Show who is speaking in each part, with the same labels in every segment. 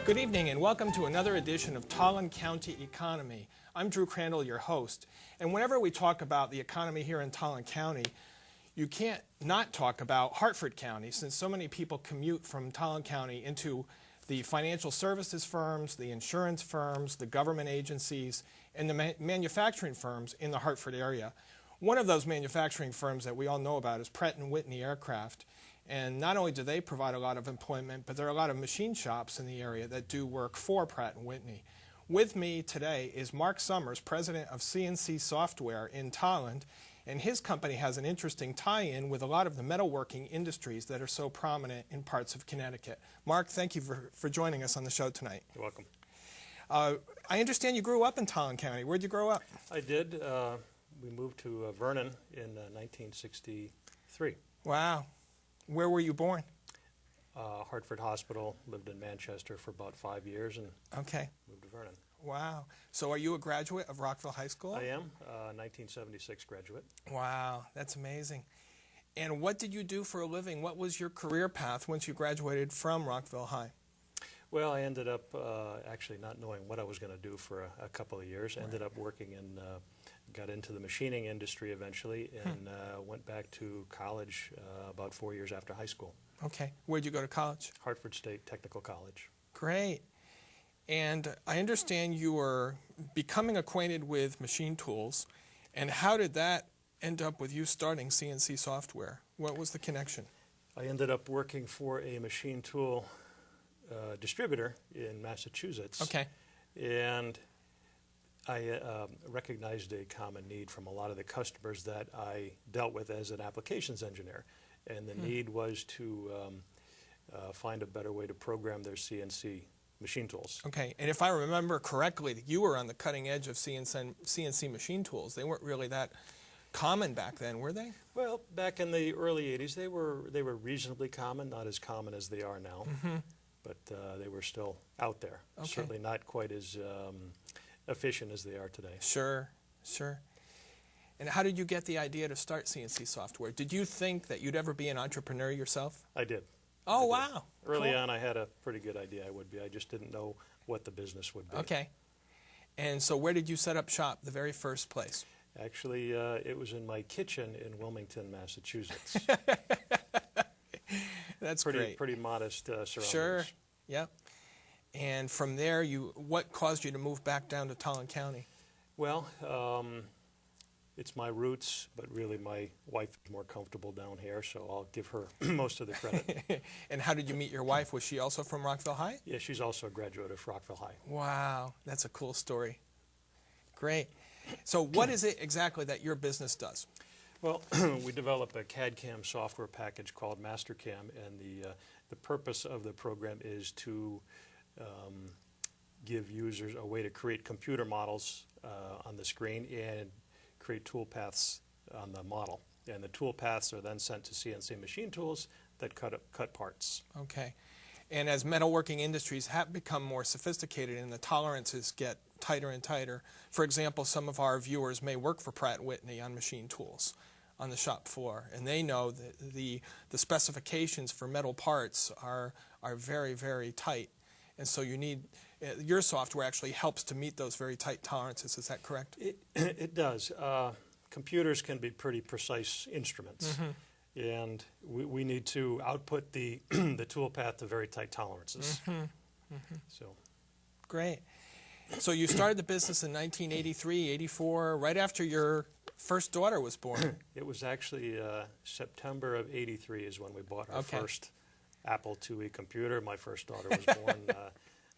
Speaker 1: Good evening and welcome to another edition of Tolland County Economy. I'm Drew Crandall, your host, and whenever we talk about the economy here in Tolland County, you can't not talk about Hartford County, since so many people commute from Tolland County into the financial services firms, the insurance firms, the government agencies, and the manufacturing firms in the Hartford area. One of those manufacturing firms that we all know about is Pratt & Whitney Aircraft. And not only do they provide a lot of employment, but there are a lot of machine shops in the area that do work for Pratt & Whitney. With me today is Mark Summers, president of CNC Software in Tolland, and his company has an interesting tie-in with a lot of the metalworking industries that are so prominent in parts of Connecticut. Mark, thank you for joining us on the show tonight.
Speaker 2: You're welcome.
Speaker 1: I understand you grew up in Tolland County. Where'd you grow up?
Speaker 2: I did. We moved to Vernon in 1963.
Speaker 1: Wow. Where were you born?
Speaker 2: Hartford Hospital, lived in Manchester for about 5 years and moved to Vernon.
Speaker 1: Wow. So are you a graduate of Rockville High School?
Speaker 2: I am, 1976 graduate.
Speaker 1: Wow, that's amazing. And what did you do for a living? What was your career path once you graduated from Rockville High?
Speaker 2: Well, I ended up actually not knowing what I was going to do for a couple of years.
Speaker 1: Right.
Speaker 2: Ended up working in, got into the machining industry eventually, and went back to college about 4 years after high school.
Speaker 1: Okay. Where'd you go to college?
Speaker 2: Hartford State Technical College.
Speaker 1: Great. And I understand you were becoming acquainted with machine tools. And how did that end up with you starting CNC Software? What was the connection?
Speaker 2: I ended up working for a machine tool distributor in Massachusetts.
Speaker 1: Okay.
Speaker 2: And I recognized a common need from a lot of the customers that I dealt with as an applications engineer. And the need was to find a better way to program their CNC machine tools.
Speaker 1: Okay. And if I remember correctly, you were on the cutting edge of CNC machine tools. They weren't really that common back then, were they?
Speaker 2: Well, back in the early 80s, they were reasonably common, not as common as they are now. But they were still out there.
Speaker 1: Okay.
Speaker 2: Certainly not quite as efficient as they are today.
Speaker 1: Sure, sure. And how did you get the idea to start CNC Software? Did you think that you'd ever be an entrepreneur yourself?
Speaker 2: I did.
Speaker 1: Oh,
Speaker 2: I did.
Speaker 1: wow.
Speaker 2: Early
Speaker 1: Cool.
Speaker 2: on, I had a pretty good idea I would be. I just didn't know what the business would be.
Speaker 1: Okay. And so where did you set up shop the very first place?
Speaker 2: Actually, it was in my kitchen in Wilmington, Massachusetts.
Speaker 1: That's great.
Speaker 2: Pretty modest surroundings.
Speaker 1: Sure. Yep. And from there, what caused you to move back down to Tolland County?
Speaker 2: Well, it's my roots, but really my wife is more comfortable down here, so I'll give her most of the credit.
Speaker 1: And how did you meet your wife? Was she also from Rockville High?
Speaker 2: Yeah, she's also a graduate of Rockville High.
Speaker 1: Wow, that's a cool story. Great. So what is it exactly that your business does?
Speaker 2: Well, we develop a CAD/CAM software package called MasterCam, and the purpose of the program is to give users a way to create computer models on the screen and create tool paths on the model. And the tool paths are then sent to CNC machine tools that cut parts.
Speaker 1: Okay. And as metalworking industries have become more sophisticated and the tolerances get tighter and tighter, for example, some of our viewers may work for Pratt & Whitney on machine tools on the shop floor, and they know that the specifications for metal parts are very, very tight. And so you need, your software actually helps to meet those very tight tolerances. Is that correct?
Speaker 2: It does. Computers can be pretty precise instruments, and we need to output the the tool path to very tight tolerances. So,
Speaker 1: great. So you started the business in 1983, 84, right after your first daughter was born.
Speaker 2: It was actually September of '83 is when we bought our first Apple IIe computer. My first daughter was born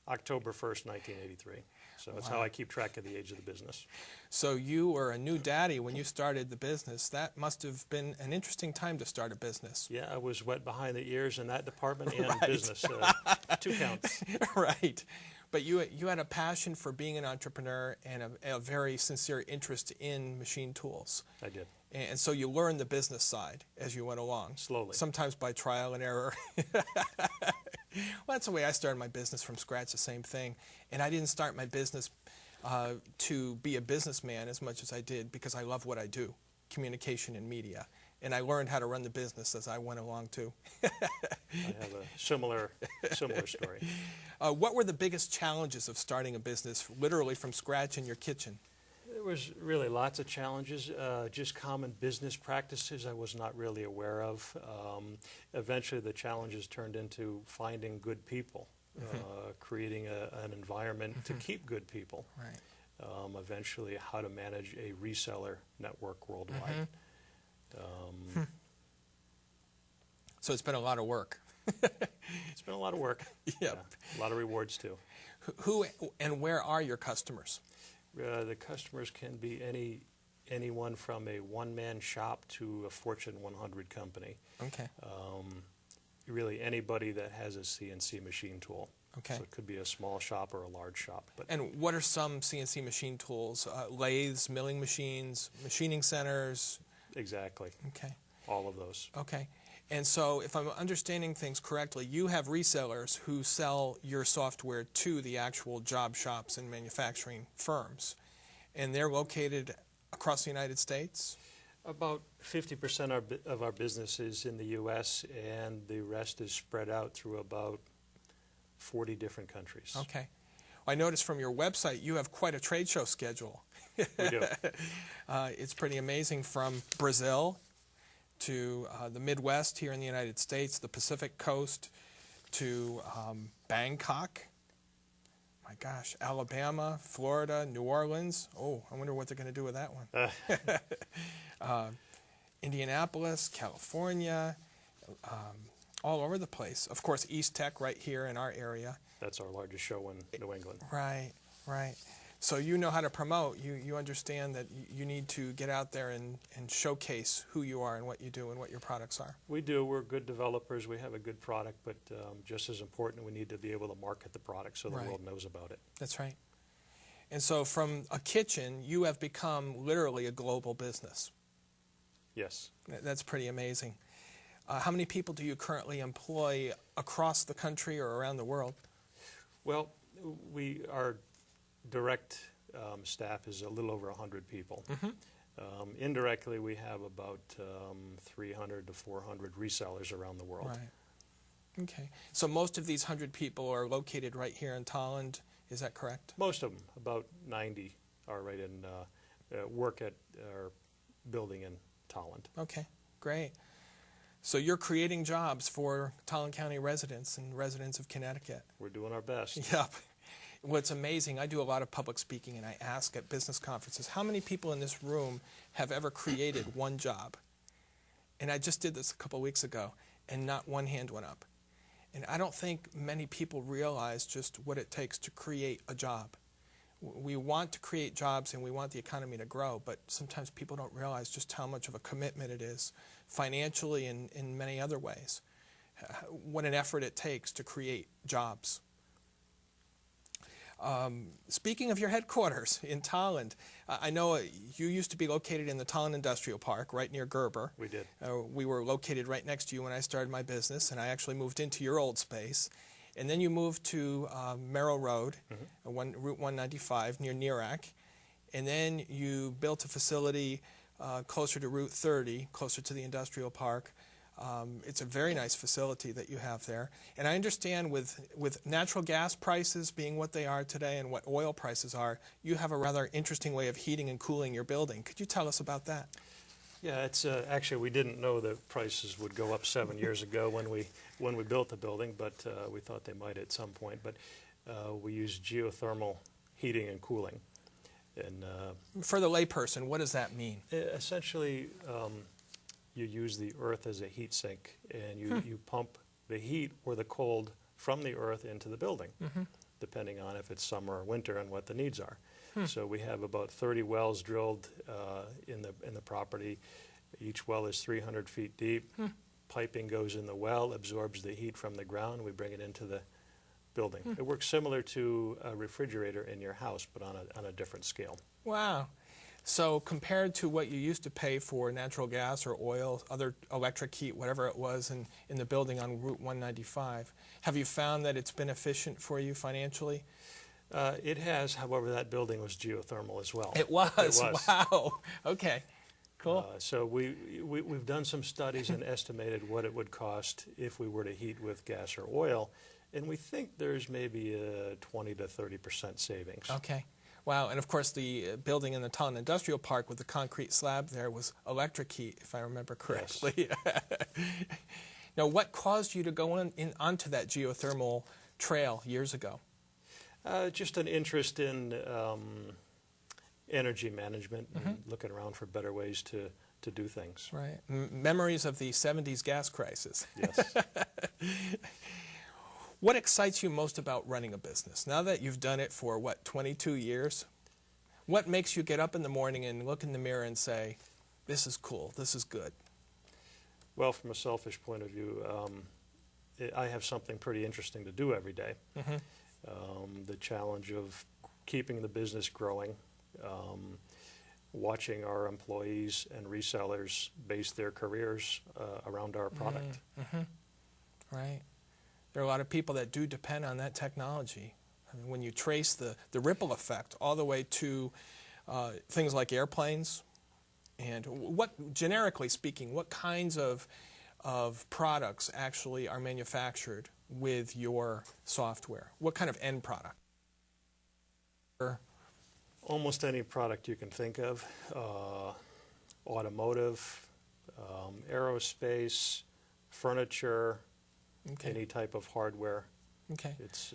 Speaker 2: October 1st, 1983. So that's how I keep track of the age of the business.
Speaker 1: So you were a new daddy when you started the business. That must have been an interesting time to start a business.
Speaker 2: Yeah, I was wet behind the ears in that department and business. 2 counts.
Speaker 1: Right. But you had a passion for being an entrepreneur and a very sincere interest in machine tools.
Speaker 2: I did.
Speaker 1: And so you learned the business side as you went along.
Speaker 2: Slowly.
Speaker 1: Sometimes by trial and error. Well, that's the way I started my business from scratch, the same thing. And I didn't start my business to be a businessman as much as I did because I love what I do, communication and media. and I learned how to run the business as I went along too.
Speaker 2: I have a similar story.
Speaker 1: What were the biggest challenges of starting a business literally from scratch in your kitchen?
Speaker 2: There was really lots of challenges, just common business practices I was not really aware of. Eventually the challenges turned into finding good people, creating an environment to keep good people.
Speaker 1: Right.
Speaker 2: Eventually how to manage a reseller network worldwide.
Speaker 1: So it's been a lot of work.
Speaker 2: It's been a lot of work.
Speaker 1: Yep.
Speaker 2: Yeah, a lot of rewards too.
Speaker 1: Who and where are your customers?
Speaker 2: The customers can be anyone from a one-man shop to a Fortune 100 company.
Speaker 1: Okay.
Speaker 2: Really anybody that has a CNC machine tool.
Speaker 1: Okay.
Speaker 2: So it could be a small shop or a large shop. But
Speaker 1: And what are some CNC machine tools? Lathes, milling machines, machining centers?
Speaker 2: exactly,
Speaker 1: Okay.
Speaker 2: all of those.
Speaker 1: Okay. And so if I'm understanding things correctly, you have resellers who sell your software to the actual job shops and manufacturing firms. And they're located across the United States?
Speaker 2: About 50% of our business is in the U.S., and the rest is spread out through about 40 different countries.
Speaker 1: Okay. I noticed from your website you have quite a trade show schedule.
Speaker 2: We do.
Speaker 1: It's pretty amazing, from Brazil to the Midwest here in the United States, the Pacific Coast, to Bangkok, my gosh, Alabama, Florida, New Orleans. Oh, I wonder what they're going to do with that one. Indianapolis, California, all over the place. Of course, East Tech right here in our area.
Speaker 2: That's our largest show in New England.
Speaker 1: Right, right. So you know how to promote. You understand that you need to get out there and showcase who you are and what you do and what your products are.
Speaker 2: We do. We're good developers. We have a good product, but just as important, we need to be able to market the product so the
Speaker 1: Right.
Speaker 2: world knows about it.
Speaker 1: That's right. And so from a kitchen, you have become literally a global business.
Speaker 2: Yes.
Speaker 1: That's pretty amazing. How many people do you currently employ across the country or around the world?
Speaker 2: Well, our direct staff is a little over 100 people. Indirectly, we have about 300 to 400 resellers around the world.
Speaker 1: Right. Okay. So most of these 100 people are located right here in Tolland. Is that correct?
Speaker 2: Most of them, about 90, are right in work at our building in Tolland.
Speaker 1: Okay. Great. So you're creating jobs for Tolland County residents and residents of Connecticut.
Speaker 2: We're doing our best.
Speaker 1: Yep. What's amazing, I do a lot of public speaking, and I ask at business conferences, how many people in this room have ever created one job? And I just did this a couple of weeks ago, and not one hand went up. And I don't think many people realize just what it takes to create a job. We want to create jobs and we want the economy to grow, but sometimes people don't realize just how much of a commitment it is, financially and in many other ways. What an effort it takes to create jobs. Speaking of your headquarters in Tolland, I know you used to be located in the Tolland Industrial Park, right near Gerber.
Speaker 2: We did.
Speaker 1: We were located right next to you when I started my business, and I actually moved into your old space. And then you moved to Merrill Road, Route 195, near Nearac. And then you built a facility closer to Route 30, closer to the industrial park. It's a very nice facility that you have there. And I understand with natural gas prices being what they are today and what oil prices are, you have a rather interesting way of heating and cooling your building. Could you tell us about that?
Speaker 2: Yeah, it's actually, we didn't know the prices would go up 7 years ago when we built the building, but we thought they might at some point. But we use geothermal heating and cooling. And
Speaker 1: for the layperson, what does that mean?
Speaker 2: Essentially, you use the earth as a heat sink, and you pump the heat or the cold from the earth into the building, depending on if it's summer or winter and what the needs are. So we have about 30 wells drilled in the property. Each well is 300 feet deep. Piping goes in the well, absorbs the heat from the ground. We bring it into the building. It works similar to a refrigerator in your house, but on a different scale.
Speaker 1: Wow. So compared to what you used to pay for natural gas or oil, other electric heat, whatever it was in the building on Route 195, have you found that it's been efficient for you financially?
Speaker 2: It has, however, that building was geothermal as well.
Speaker 1: It was?
Speaker 2: It was.
Speaker 1: Wow. Okay. Cool.
Speaker 2: So we've done some studies and estimated what it would cost if we were to heat with gas or oil, and we think there's maybe a 20 to 30% savings.
Speaker 1: Okay. Wow. And of course, the building in the Tolland Industrial Park with the concrete slab there was electric heat, if I remember correctly. Yes. Now, what caused you to go onto that geothermal trail years ago?
Speaker 2: Just an interest in energy management and looking around for better ways to do things.
Speaker 1: Right. Memories of the 70s gas crisis.
Speaker 2: Yes.
Speaker 1: What excites you most about running a business? Now that you've done it for, 22 years? What makes you get up in the morning and look in the mirror and say, this is cool, this is good?
Speaker 2: Well, from a selfish point of view, I have something pretty interesting to do every day. The challenge of keeping the business growing, watching our employees and resellers base their careers around our product.
Speaker 1: Right. There are a lot of people that do depend on that technology. I mean, when you trace the ripple effect all the way to things like airplanes, and generically speaking, what kinds of products actually are manufactured with your software? What kind of end product?
Speaker 2: Almost any product you can think of, automotive, aerospace, furniture, any type of hardware.
Speaker 1: Okay.
Speaker 2: It's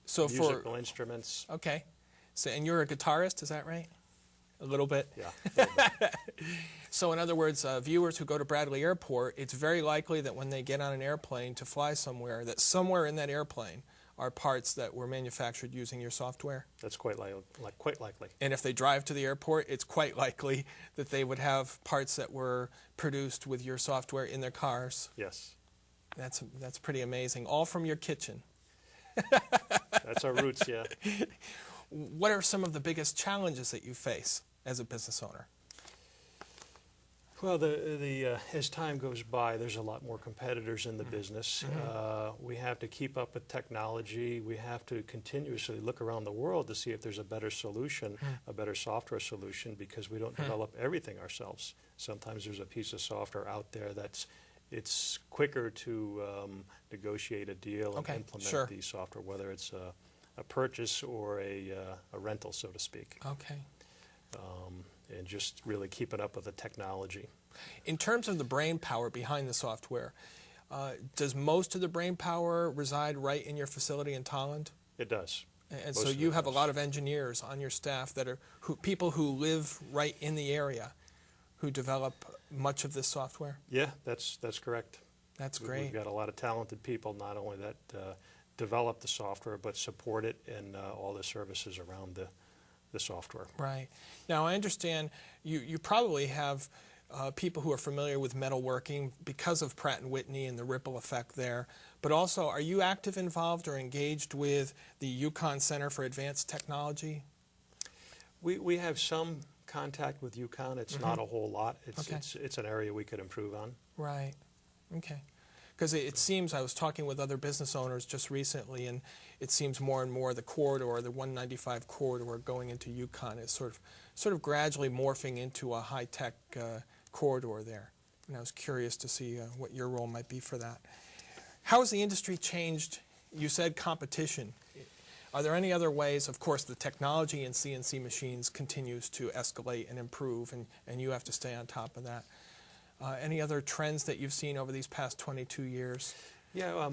Speaker 1: so
Speaker 2: musical instruments.
Speaker 1: Okay. So, and you're a guitarist, is that right? A little bit?
Speaker 2: Yeah. A little bit.
Speaker 1: So in other words, viewers who go to Bradley Airport, it's very likely that when they get on an airplane to fly somewhere, that somewhere in that airplane are parts that were manufactured using your software?
Speaker 2: That's quite likely.
Speaker 1: And if they drive to the airport, it's quite likely that they would have parts that were produced with your software in their cars?
Speaker 2: Yes.
Speaker 1: That's pretty amazing. All from your kitchen.
Speaker 2: That's our roots, yeah.
Speaker 1: What are some of the biggest challenges that you face as a business owner?
Speaker 2: Well, as time goes by, there's a lot more competitors in the business. We have to keep up with technology. We have to continuously look around the world to see if there's a better solution, a better software solution, because we don't develop everything ourselves. Sometimes there's a piece of software out there it's quicker to negotiate a deal and implement the software, whether it's a purchase or a rental, so to speak.
Speaker 1: Okay.
Speaker 2: And just really keeping up with the technology.
Speaker 1: In terms of the brain power behind the software, does most of the brain power reside right in your facility in Tolland?
Speaker 2: It does.
Speaker 1: And so you have a lot of engineers on your staff that are people who live right in the area who develop much of this software?
Speaker 2: Yeah, that's correct.
Speaker 1: That's great.
Speaker 2: We've got a lot of talented people, not only that develop the software, but support it and all the services around the software.
Speaker 1: Right. Now, I understand you probably have people who are familiar with metalworking because of Pratt & Whitney and the ripple effect there, but also are you involved or engaged with the Yukon Center for Advanced Technology?
Speaker 2: We have some contact with Yukon. It's not a whole lot. It's an area we could improve on.
Speaker 1: Right. Okay. Because it seems, I was talking with other business owners just recently, and it seems more and more the corridor, the 195 corridor going into Yukon is sort of gradually morphing into a high-tech corridor there. And I was curious to see what your role might be for that. How has the industry changed? You said competition. Are there any other ways? Of course, the technology in CNC machines continues to escalate and improve, and you have to stay on top of that. Any other trends that you've seen over these past 22 years?
Speaker 2: Yeah,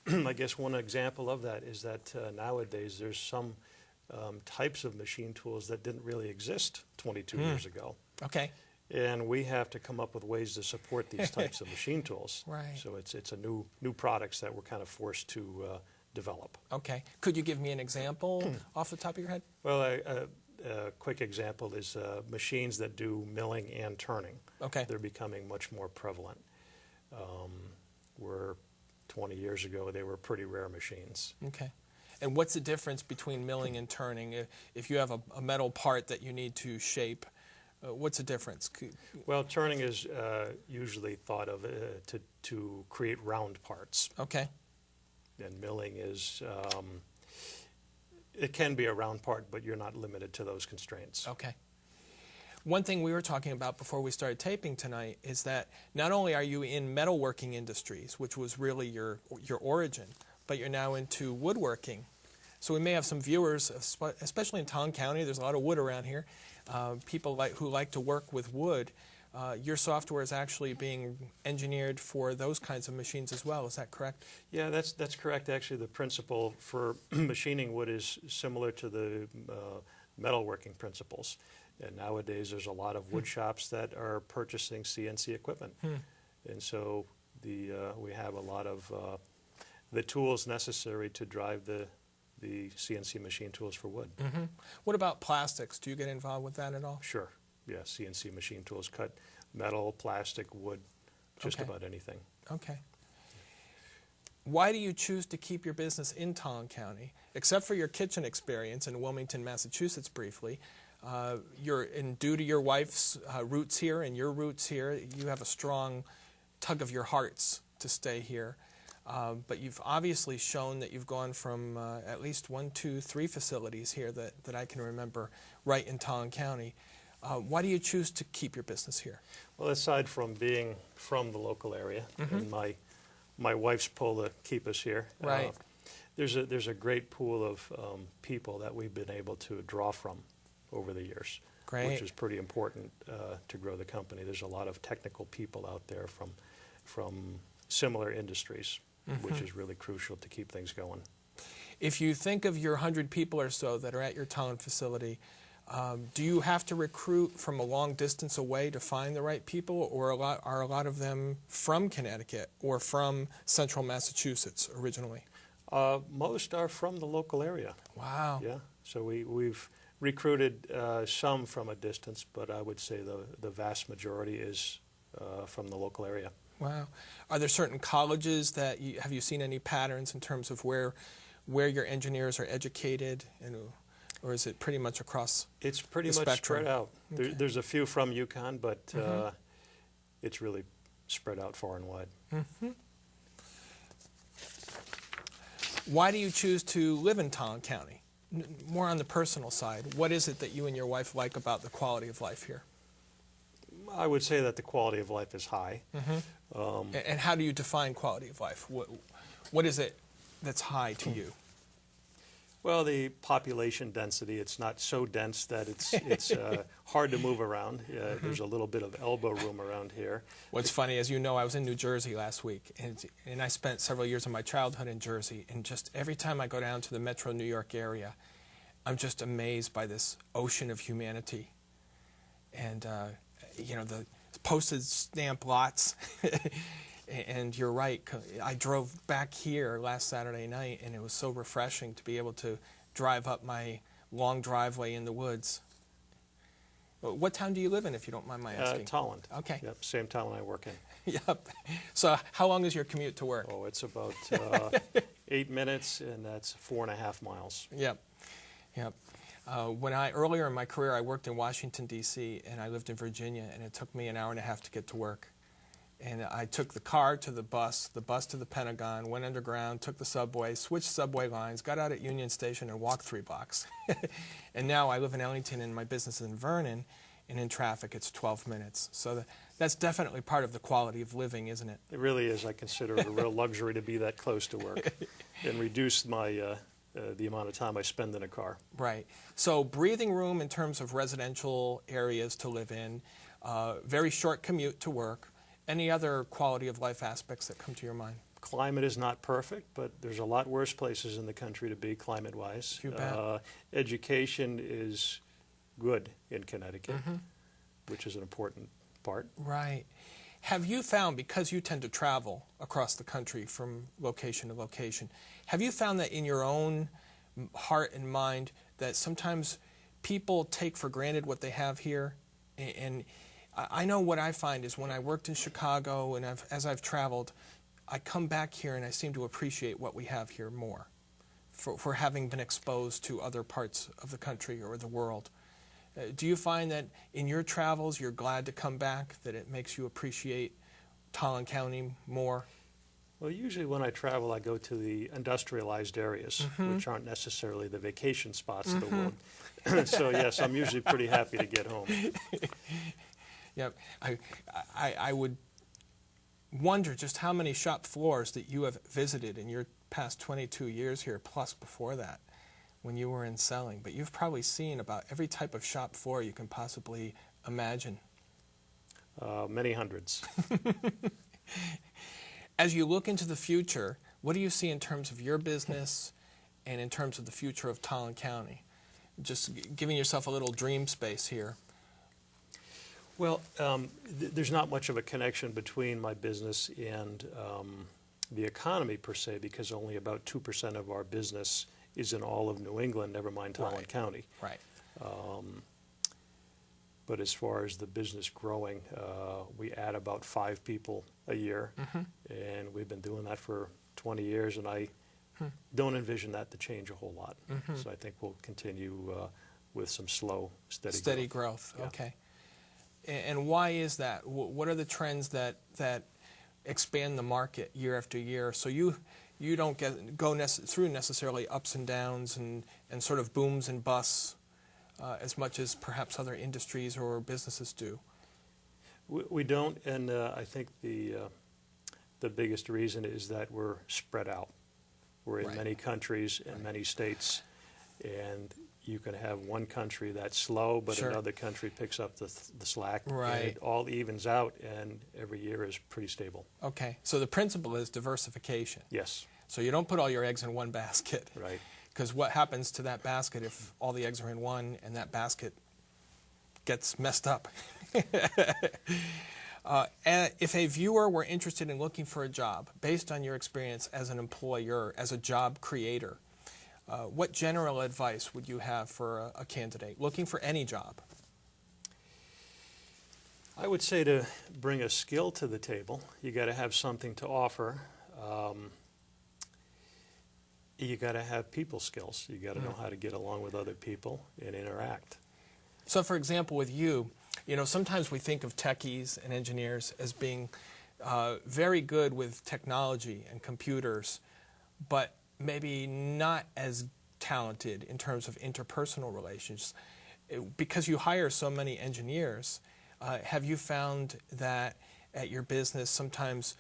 Speaker 2: I guess one example of that is that nowadays there's some types of machine tools that didn't really exist 22 years ago.
Speaker 1: Okay.
Speaker 2: And we have to come up with ways to support these types of machine tools.
Speaker 1: Right.
Speaker 2: So it's a new products that we're kind of forced to develop.
Speaker 1: Okay. Could you give me an example off the top of your head?
Speaker 2: Well, a quick example is machines that do milling and turning.
Speaker 1: Okay.
Speaker 2: They're becoming much more prevalent. Where 20 years ago they were pretty rare machines.
Speaker 1: Okay. And what's the difference between milling and turning? If you have a metal part that you need to shape, what's the difference?
Speaker 2: Well, turning is usually thought of to create round parts.
Speaker 1: Okay.
Speaker 2: And milling is, it can be a round part, but you're not limited to those constraints.
Speaker 1: Okay. One thing we were talking about before we started taping tonight is that not only are you in metalworking industries, which was really your origin, but you're now into woodworking. So we may have some viewers, especially in Tolland County. There's a lot of wood around here. People who like to work with wood. Your software is actually being engineered for those kinds of machines as well. Is that correct?
Speaker 2: Yeah, that's correct. Actually, the principle for machining wood is similar to the metalworking principles. And nowadays, there's a lot of wood shops that are purchasing CNC equipment. And so we have a lot of the tools necessary to drive the CNC machine tools for wood.
Speaker 1: What about plastics? Do you get involved with that at all?
Speaker 2: Sure. Yeah, CNC machine tools cut metal, plastic, wood, just about anything.
Speaker 1: Okay. Why do you choose to keep your business in Tolland County? Except for your kitchen experience in Wilmington, Massachusetts briefly, due to your wife's roots here and your roots here, you have a strong tug of your hearts to stay here. But you've obviously shown that you've gone from at least 1, 2, 3 facilities here that I can remember right in Tolland County. Why do you choose to keep your business here?
Speaker 2: Well, aside from being from the local area, and my wife's pull to keep us here,
Speaker 1: right.
Speaker 2: There's a great pool of people that we've been able to draw from over the years,
Speaker 1: Great.
Speaker 2: which is pretty important to grow the company. There's a lot of technical people out there from similar industries, which is really crucial to keep things going.
Speaker 1: If you think of your 100 people or so that are at your Tolland facility, do you have to recruit from a long distance away to find the right people, or are a lot of them from Connecticut or from central Massachusetts originally?
Speaker 2: Most are from the local area.
Speaker 1: Wow.
Speaker 2: Yeah, so we've recruited some from a distance, but I would say the vast majority is from the local area.
Speaker 1: Wow. Are there certain colleges that have you seen any patterns in terms of where your engineers are educated, or is it pretty much across
Speaker 2: It's pretty
Speaker 1: the
Speaker 2: much
Speaker 1: spectrum?
Speaker 2: spread out.
Speaker 1: Okay.
Speaker 2: There's a few from UConn, but it's really spread out far and wide.
Speaker 1: Why do you choose to live in Tolland County? More on the personal side, what is it that you and your wife like about the quality of life here?
Speaker 2: I would say that the quality of life is high.
Speaker 1: And how do you define quality of life? What is it that's high to you?
Speaker 2: Well, the population density, it's not so dense that it's hard to move around. There's a little bit of elbow room around here.
Speaker 1: What's funny, as you know, I was in New Jersey last week, and I spent several years of my childhood in Jersey, and just every time I go down to the metro New York area, I'm just amazed by this ocean of humanity. And, the postage stamp lots. And you're right, I drove back here last Saturday night, and it was so refreshing to be able to drive up my long driveway in the woods. What town do you live in, if you don't mind my asking?
Speaker 2: Tolland.
Speaker 1: Okay.
Speaker 2: Yep, same town I work in.
Speaker 1: Yep. So how long is your commute to work?
Speaker 2: Oh, it's about 8 minutes, and that's 4.5 miles.
Speaker 1: Yep. Yep. Earlier in my career, I worked in Washington, D.C., and I lived in Virginia, and it took me an hour and a half to get to work. And I took the car to the bus to the Pentagon, went underground, took the subway, switched subway lines, got out at Union Station, and walked 3 blocks. And now I live in Ellington, and my business is in Vernon, and in traffic it's 12 minutes. So that's definitely part of the quality of living, isn't it?
Speaker 2: It really is. I consider it a real luxury to be that close to work and reduce my the amount of time I spend in a car.
Speaker 1: Right. So breathing room in terms of residential areas to live in, very short commute to work. Any other quality of life aspects that come to your mind?
Speaker 2: Climate is not perfect, but there's a lot worse places in the country to be climate-wise.
Speaker 1: You bet.
Speaker 2: Education is good in Connecticut, which is an important part.
Speaker 1: Right. Have you found, because you tend to travel across the country from location to location, have you found that in your own heart and mind that sometimes people take for granted what they have here? And I know what I find is when I worked in Chicago and as I've traveled, I come back here and I seem to appreciate what we have here more for having been exposed to other parts of the country or the world. Do you find that in your travels you're glad to come back, that it makes you appreciate Tolland County more?
Speaker 2: Well, usually when I travel, I go to the industrialized areas, which aren't necessarily the vacation spots of the world. So yes, I'm usually pretty happy to get home.
Speaker 1: Yep. I would wonder just how many shop floors that you have visited in your past 22 years here, plus before that, when you were in selling. But you've probably seen about every type of shop floor you can possibly imagine.
Speaker 2: Many hundreds.
Speaker 1: As you look into the future, what do you see in terms of your business and in terms of the future of Tolland County? Just giving yourself a little dream space here.
Speaker 2: Well, there's not much of a connection between my business and the economy per se, because only about 2% of our business is in all of New England, never mind Tolland County.
Speaker 1: Right.
Speaker 2: But as far as the business growing, we add about 5 people a year, and we've been doing that for 20 years, and I don't envision that to change a whole lot. So I think we'll continue with some slow, steady growth.
Speaker 1: Yeah. Okay. And why is that? What are the trends that expand the market year after year? So you don't go through necessarily ups and downs and sort of booms and busts as much as perhaps other industries or businesses do.
Speaker 2: We don't, and I think the biggest reason is that we're spread out. We're in many countries and many states, and you can have one country that's slow, but another country picks up the slack.
Speaker 1: Right.
Speaker 2: And it all evens out, and every year is pretty stable.
Speaker 1: Okay. So the principle is diversification.
Speaker 2: Yes.
Speaker 1: So you don't put all your eggs in one basket.
Speaker 2: Right.
Speaker 1: Because what happens to that basket if all the eggs are in one and that basket gets messed up? And if a viewer were interested in looking for a job, based on your experience as an employer, as a job creator, what general advice would you have for a candidate looking for any job?
Speaker 2: I would say to bring a skill to the table. You got to have something to offer. You got to have people skills. You got to know how to get along with other people and interact.
Speaker 1: So, for example, with you, sometimes we think of techies and engineers as being very good with technology and computers, but maybe not as talented in terms of interpersonal relations. Because you hire so many engineers, have you found that at your business sometimes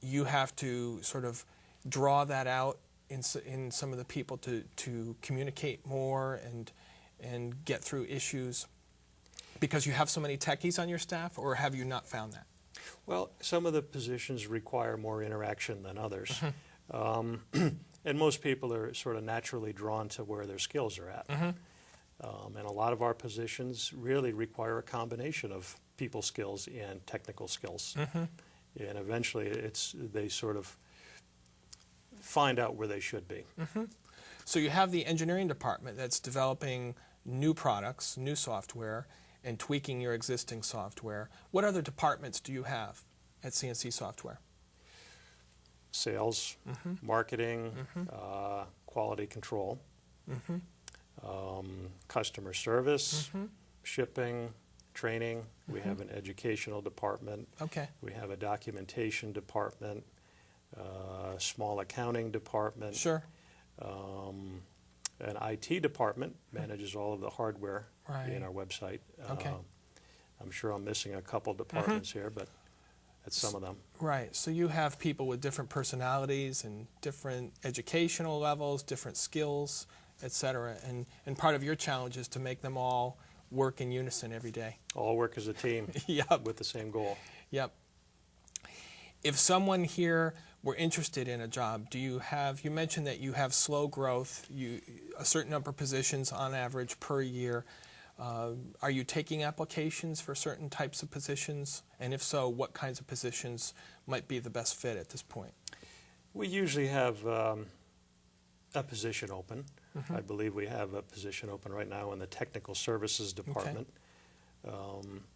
Speaker 1: you have to sort of draw that out in some of the people to communicate more and get through issues because you have so many techies on your staff, or have you not found that?
Speaker 2: Well, some of the positions require more interaction than others. And most people are sort of naturally drawn to where their skills are at. And a lot of our positions really require a combination of people skills and technical skills. And eventually they sort of find out where they should be.
Speaker 1: So you have the engineering department that's developing new products, new software, and tweaking your existing software. What other departments do you have at CNC Software?
Speaker 2: Sales, marketing, quality control, customer service, shipping, training. We have an educational department.
Speaker 1: Okay.
Speaker 2: We have a documentation department, small accounting department.
Speaker 1: Sure.
Speaker 2: An IT department manages all of the hardware in our website.
Speaker 1: Okay.
Speaker 2: I'm sure I'm missing a couple departments here, but that's some of them.
Speaker 1: Right. So you have people with different personalities and different educational levels, different skills, etc. And part of your challenge is to make them all work in unison every day.
Speaker 2: All work as a team with the same goal.
Speaker 1: Yep. If someone here were interested in a job, you mentioned that you have slow growth, a certain number of positions on average per year. Are you taking applications for certain types of positions? And if so, what kinds of positions might be the best fit at this point?
Speaker 2: We usually have a position open. I believe we have a position open right now in the technical services department.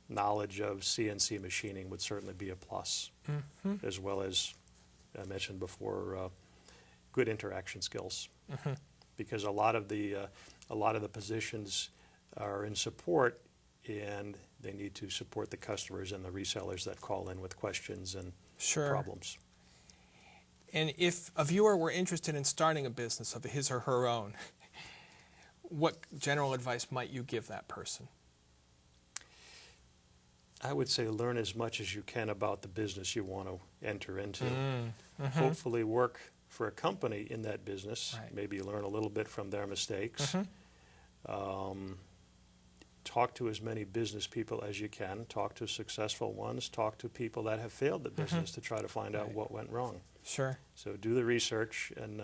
Speaker 2: Knowledge of CNC machining would certainly be a plus, as well as I mentioned before, good interaction skills. Because a lot of the positions are in support, and they need to support the customers and the resellers that call in with questions and problems.
Speaker 1: And if a viewer were interested in starting a business of his or her own, what general advice might you give that person?
Speaker 2: I would say learn as much as you can about the business you want to enter into. Hopefully work for a company in that business.
Speaker 1: Right.
Speaker 2: Maybe learn a little bit from their mistakes. Talk to as many business people as you can. Talk to successful ones. Talk to people that have failed the business to try to find out what went wrong.
Speaker 1: Sure.
Speaker 2: So do the research and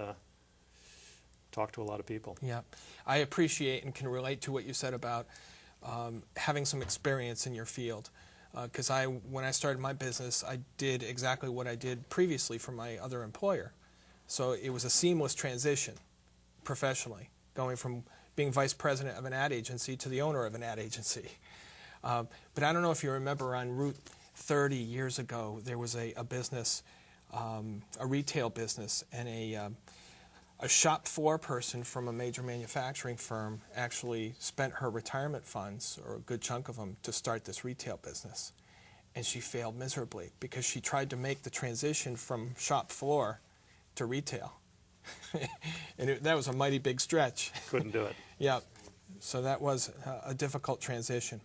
Speaker 2: talk to a lot of people.
Speaker 1: Yeah. I appreciate and can relate to what you said about having some experience in your field. Because when I started my business, I did exactly what I did previously for my other employer. So it was a seamless transition professionally, going from being vice president of an ad agency to the owner of an ad agency. But I don't know if you remember, on Route 30 years ago, there was a business, a retail business, and a shop floor person from a major manufacturing firm actually spent her retirement funds, or a good chunk of them, to start this retail business. And she failed miserably because she tried to make the transition from shop floor to retail. And that was a mighty big stretch.
Speaker 2: Couldn't do it.
Speaker 1: Yeah, so that was a difficult transition.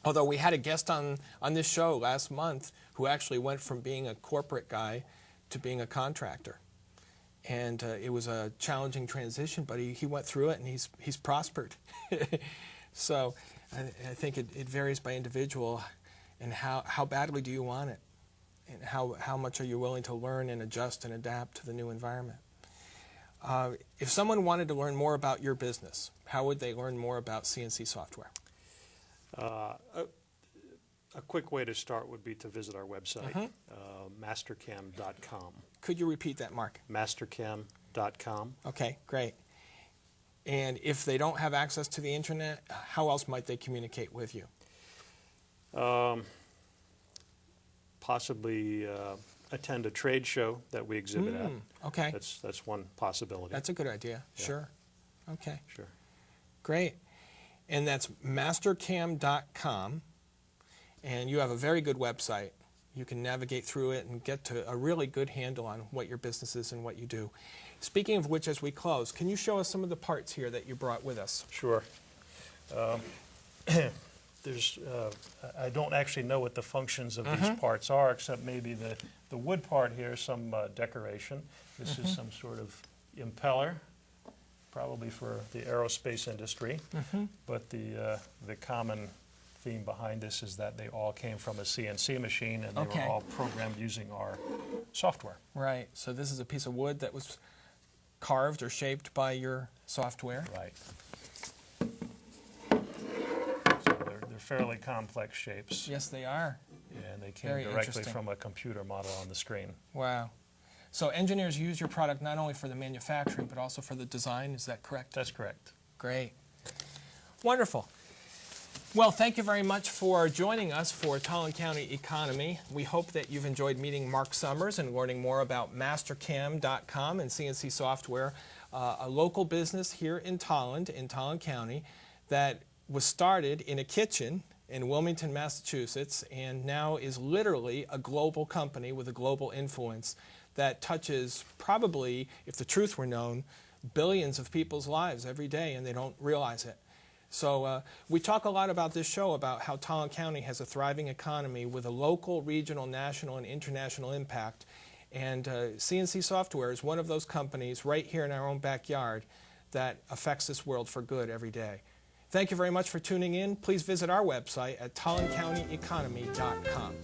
Speaker 1: Although we had a guest on this show last month who actually went from being a corporate guy to being a contractor. And it was a challenging transition, but he went through it, and he's prospered. So I think it varies by individual, and how badly do you want it, and how much are you willing to learn and adjust and adapt to the new environment. If someone wanted to learn more about your business, how would they learn more about CNC software?
Speaker 2: A quick way to start would be to visit our website, mastercam.com.
Speaker 1: Could you repeat that, Mark?
Speaker 2: Mastercam.com.
Speaker 1: Okay, great. And if they don't have access to the internet, how else might they communicate with you?
Speaker 2: Possibly attend a trade show that we exhibit at.
Speaker 1: Okay.
Speaker 2: That's one possibility.
Speaker 1: That's a good idea.
Speaker 2: Yeah.
Speaker 1: Sure. Okay.
Speaker 2: Sure.
Speaker 1: Great. And that's mastercam.com. And you have a very good website. You can navigate through it and get to a really good handle on what your business is and what you do. Speaking of which, as we close, can you show us some of the parts here that you brought with us?
Speaker 2: Sure. I don't actually know what the functions of these parts are, except maybe the wood part here, some decoration. This is some sort of impeller, probably for the aerospace industry. But the common theme behind this is that they all came from a CNC machine, and they were all programmed using our software.
Speaker 1: Right. So this is a piece of wood that was carved or shaped by your software.
Speaker 2: Right. So they're fairly complex shapes.
Speaker 1: Yes, they are.
Speaker 2: And they came
Speaker 1: Very
Speaker 2: directly
Speaker 1: interesting.
Speaker 2: from a computer model on the screen.
Speaker 1: Wow. So engineers use your product not only for the manufacturing, but also for the design. Is that correct?
Speaker 2: That's correct.
Speaker 1: Great. Wonderful. Well, thank you very much for joining us for Tolland County Economy. We hope that you've enjoyed meeting Mark Summers and learning more about mastercam.com and CNC software, a local business here in Tolland County, that was started in a kitchen in Wilmington, Massachusetts, and now is literally a global company with a global influence that touches probably, if the truth were known, billions of people's lives every day, and they don't realize it. So we talk a lot about this show about how Tolland County has a thriving economy with a local, regional, national, and international impact. And CNC Software is one of those companies right here in our own backyard that affects this world for good every day. Thank you very much for tuning in. Please visit our website at tollandcountyeconomy.com.